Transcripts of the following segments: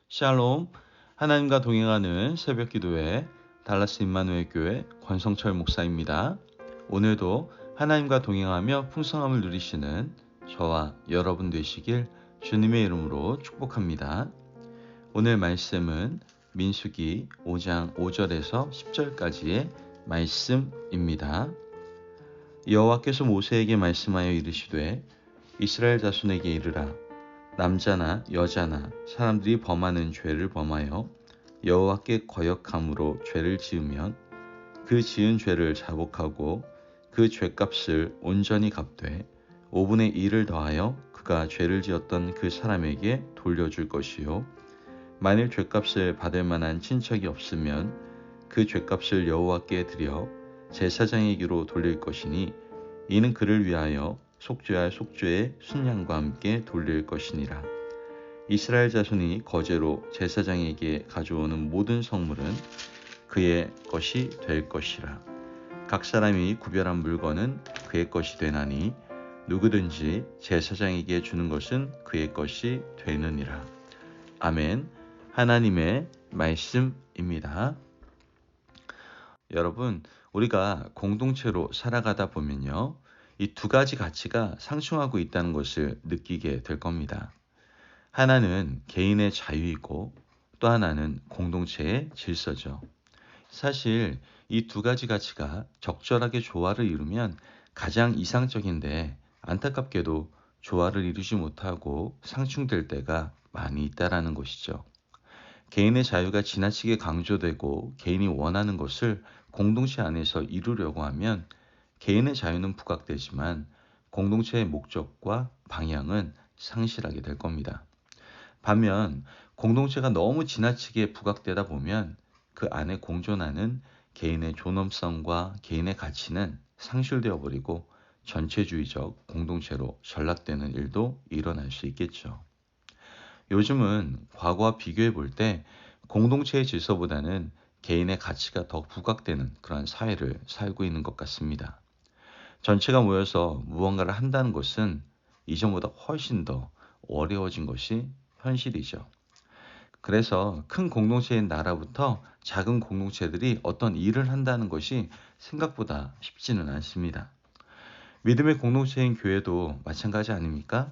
샬롬, 하나님과 동행하는 새벽기도회 달라스 임마누엘 교회 권성철 목사입니다. 오늘도 하나님과 동행하며 풍성함을 누리시는 저와 여러분 되시길 주님의 이름으로 축복합니다. 오늘 말씀은 민수기 5장 5절에서 10절까지의 말씀입니다. 여호와께서 모세에게 말씀하여 이르시되 이스라엘 자손에게 이르라. 남자나 여자나 사람들이 범하는 죄를 범하여 여호와께 거역함으로 죄를 지으면 그 지은 죄를 자복하고 그 죄값을 온전히 갚되 5분의 1을 더하여 그가 죄를 지었던 그 사람에게 돌려줄 것이요. 만일 죄값을 받을 만한 친척이 없으면 그 죄값을 여호와께 드려 제사장에게로 돌릴 것이니 이는 그를 위하여 속죄할 속죄의 순양과 함께 돌릴 것이니라. 이스라엘 자손이 거제로 제사장에게 가져오는 모든 성물은 그의 것이 될 것이라. 각 사람이 구별한 물건은 그의 것이 되나니 누구든지 제사장에게 주는 것은 그의 것이 되느니라. 아멘. 하나님의 말씀입니다. 여러분, 우리가 공동체로 살아가다 보면요, 이 두 가지 가치가 상충하고 있다는 것을 느끼게 될 겁니다. 하나는 개인의 자유이고 또 하나는 공동체의 질서죠. 사실 이 두 가지 가치가 적절하게 조화를 이루면 가장 이상적인데 안타깝게도 조화를 이루지 못하고 상충될 때가 많이 있다라는 것이죠. 개인의 자유가 지나치게 강조되고 개인이 원하는 것을 공동체 안에서 이루려고 하면 개인의 자유는 부각되지만 공동체의 목적과 방향은 상실하게 될 겁니다. 반면 공동체가 너무 지나치게 부각되다 보면 그 안에 공존하는 개인의 존엄성과 개인의 가치는 상실되어 버리고 전체주의적 공동체로 전락되는 일도 일어날 수 있겠죠. 요즘은 과거와 비교해 볼 때 공동체의 질서보다는 개인의 가치가 더 부각되는 그런 사회를 살고 있는 것 같습니다. 전체가 모여서 무언가를 한다는 것은 이전보다 훨씬 더 어려워진 것이 현실이죠. 그래서 큰 공동체인 나라부터 작은 공동체들이 어떤 일을 한다는 것이 생각보다 쉽지는 않습니다. 믿음의 공동체인 교회도 마찬가지 아닙니까?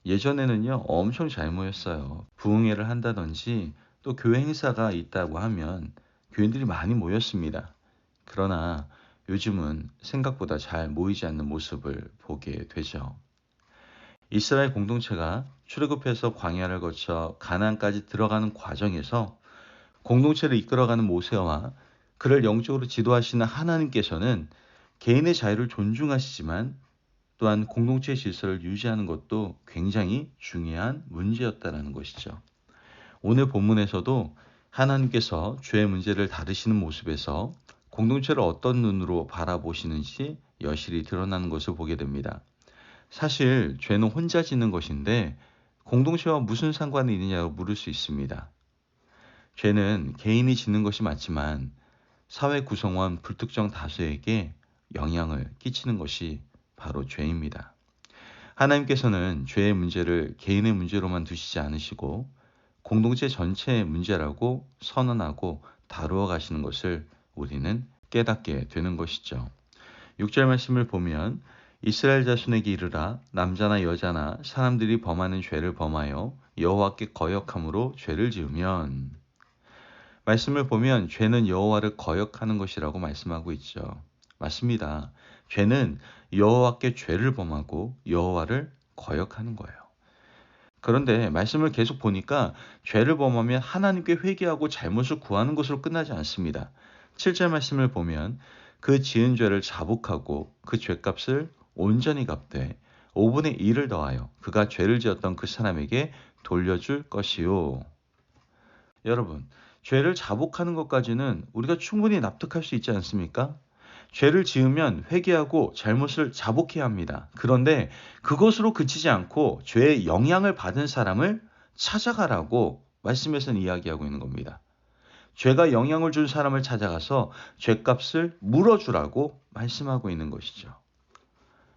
예전에는요, 엄청 잘 모였어요. 부흥회를 한다든지 또 교회 행사가 있다고 하면 교인들이 많이 모였습니다. 그러나 요즘은 생각보다 잘 모이지 않는 모습을 보게 되죠. 이스라엘 공동체가 출애굽해서 광야를 거쳐 가나안까지 들어가는 과정에서 공동체를 이끌어가는 모세와 그를 영적으로 지도하시는 하나님께서는 개인의 자유를 존중하시지만 또한 공동체의 질서를 유지하는 것도 굉장히 중요한 문제였다는 것이죠. 오늘 본문에서도 하나님께서 죄의 문제를 다루시는 모습에서 공동체를 어떤 눈으로 바라보시는지 여실히 드러나는 것을 보게 됩니다. 사실 죄는 혼자 짓는 것인데 공동체와 무슨 상관이 있느냐고 물을 수 있습니다. 죄는 개인이 짓는 것이 맞지만 사회 구성원 불특정 다수에게 영향을 끼치는 것이 바로 죄입니다. 하나님께서는 죄의 문제를 개인의 문제로만 두시지 않으시고 공동체 전체의 문제라고 선언하고 다루어 가시는 것을 우리는 깨닫게 되는 것이죠. 6절 말씀을 보면 이스라엘 자손에게 이르라. 남자나 여자나 사람들이 범하는 죄를 범하여 여호와께 거역함으로 죄를 지으면, 말씀을 보면 죄는 여호와를 거역하는 것이라고 말씀하고 있죠. 맞습니다. 죄는 여호와께 죄를 범하고 여호와를 거역하는 거예요. 그런데 말씀을 계속 보니까 죄를 범하면 하나님께 회개하고 잘못을 구하는 것으로 끝나지 않습니다. 7절 말씀을 보면 그 지은 죄를 자복하고 그 죄값을 온전히 갚되 5분의 1을 더하여 그가 죄를 지었던 그 사람에게 돌려줄 것이요. 여러분, 죄를 자복하는 것까지는 우리가 충분히 납득할 수 있지 않습니까? 죄를 지으면 회개하고 잘못을 자복해야 합니다. 그런데 그것으로 그치지 않고 죄의 영향을 받은 사람을 찾아가라고 말씀에서는 이야기하고 있는 겁니다. 죄가 영향을 준 사람을 찾아가서 죄값을 물어주라고 말씀하고 있는 것이죠.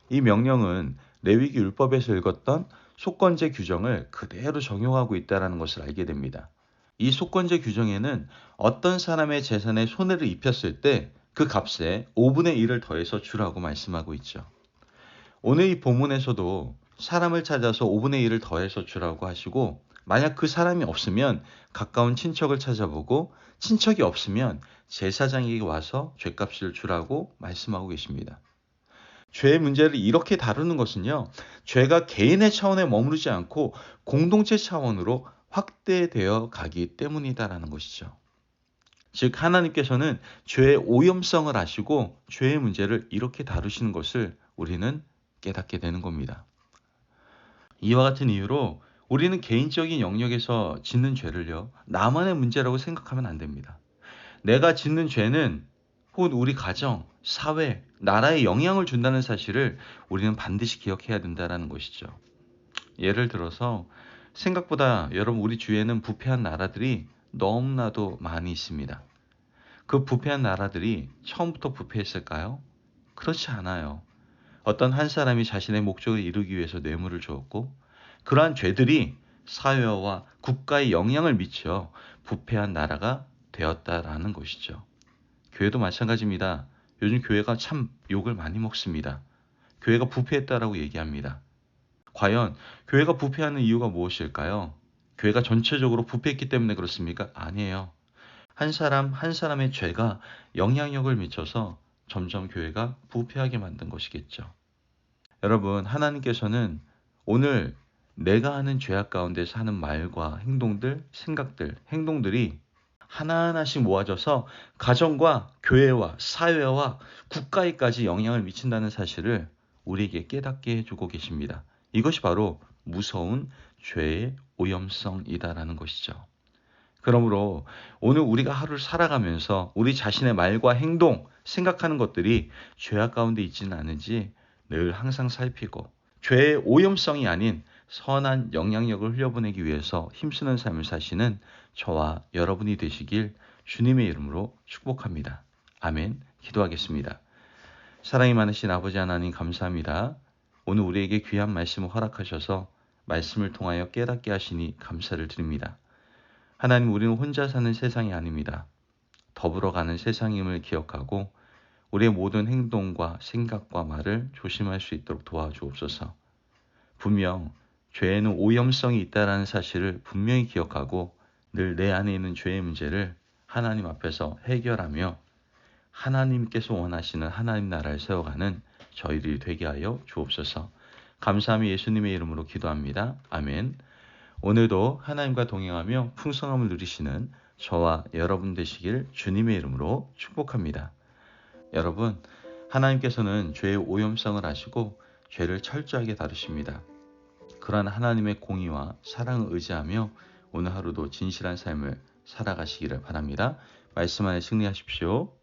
이 명령은 레위기 율법에서 읽었던 속건제 규정을 그대로 적용하고 있다는 것을 알게 됩니다. 이 속건제 규정에는 어떤 사람의 재산에 손해를 입혔을 때 그 값에 5분의 1을 더해서 주라고 말씀하고 있죠. 오늘 이 본문에서도 사람을 찾아서 5분의 1을 더해서 주라고 하시고, 만약 그 사람이 없으면 가까운 친척을 찾아보고, 친척이 없으면 제사장에게 와서 죗값을 주라고 말씀하고 계십니다. 죄의 문제를 이렇게 다루는 것은요, 죄가 개인의 차원에 머무르지 않고 공동체 차원으로 확대되어 가기 때문이다라는 것이죠. 즉 하나님께서는 죄의 오염성을 아시고 죄의 문제를 이렇게 다루시는 것을 우리는 깨닫게 되는 겁니다. 이와 같은 이유로 우리는 개인적인 영역에서 짓는 죄를요, 나만의 문제라고 생각하면 안 됩니다. 내가 짓는 죄는 혹은 우리 가정, 사회, 나라에 영향을 준다는 사실을 우리는 반드시 기억해야 된다는 것이죠. 예를 들어서 생각보다 여러분 우리 주위에는 부패한 나라들이 너무나도 많이 있습니다. 그 부패한 나라들이 처음부터 부패했을까요? 그렇지 않아요. 어떤 한 사람이 자신의 목적을 이루기 위해서 뇌물을 주었고, 그러한 죄들이 사회와 국가에 영향을 미쳐 부패한 나라가 되었다라는 것이죠. 교회도 마찬가지입니다. 요즘 교회가 참 욕을 많이 먹습니다. 교회가 부패했다라고 얘기합니다. 과연 교회가 부패하는 이유가 무엇일까요? 교회가 전체적으로 부패했기 때문에 그렇습니까? 아니에요. 한 사람 한 사람의 죄가 영향력을 미쳐서 점점 교회가 부패하게 만든 것이겠죠. 여러분, 하나님께서는 오늘 내가 하는 죄악 가운데서 하는 말과 행동들, 생각들, 행동들이 하나하나씩 모아져서 가정과 교회와 사회와 국가에까지 영향을 미친다는 사실을 우리에게 깨닫게 해주고 계십니다. 이것이 바로 무서운 죄의 오염성이다라는 것이죠. 그러므로 오늘 우리가 하루를 살아가면서 우리 자신의 말과 행동, 생각하는 것들이 죄악 가운데 있지는 않은지 늘 항상 살피고, 죄의 오염성이 아닌 선한 영향력을 흘려보내기 위해서 힘쓰는 삶을 사시는 저와 여러분이 되시길 주님의 이름으로 축복합니다. 아멘. 기도하겠습니다. 사랑이 많으신 아버지 하나님 감사합니다. 오늘 우리에게 귀한 말씀을 허락하셔서 말씀을 통하여 깨닫게 하시니 감사를 드립니다. 하나님, 우리는 혼자 사는 세상이 아닙니다. 더불어 가는 세상임을 기억하고 우리의 모든 행동과 생각과 말을 조심할 수 있도록 도와주옵소서. 분명 죄에는 오염성이 있다는 사실을 분명히 기억하고 늘 내 안에 있는 죄의 문제를 하나님 앞에서 해결하며 하나님께서 원하시는 하나님 나라를 세워가는 저희들이 되게 하여 주옵소서. 감사하며 예수님의 이름으로 기도합니다. 아멘. 오늘도 하나님과 동행하며 풍성함을 누리시는 저와 여러분 되시길 주님의 이름으로 축복합니다. 여러분, 하나님께서는 죄의 오염성을 아시고 죄를 철저하게 다루십니다. 그러한 하나님의 공의와 사랑을 의지하며 오늘 하루도 진실한 삶을 살아가시기를 바랍니다. 말씀 안에 승리하십시오.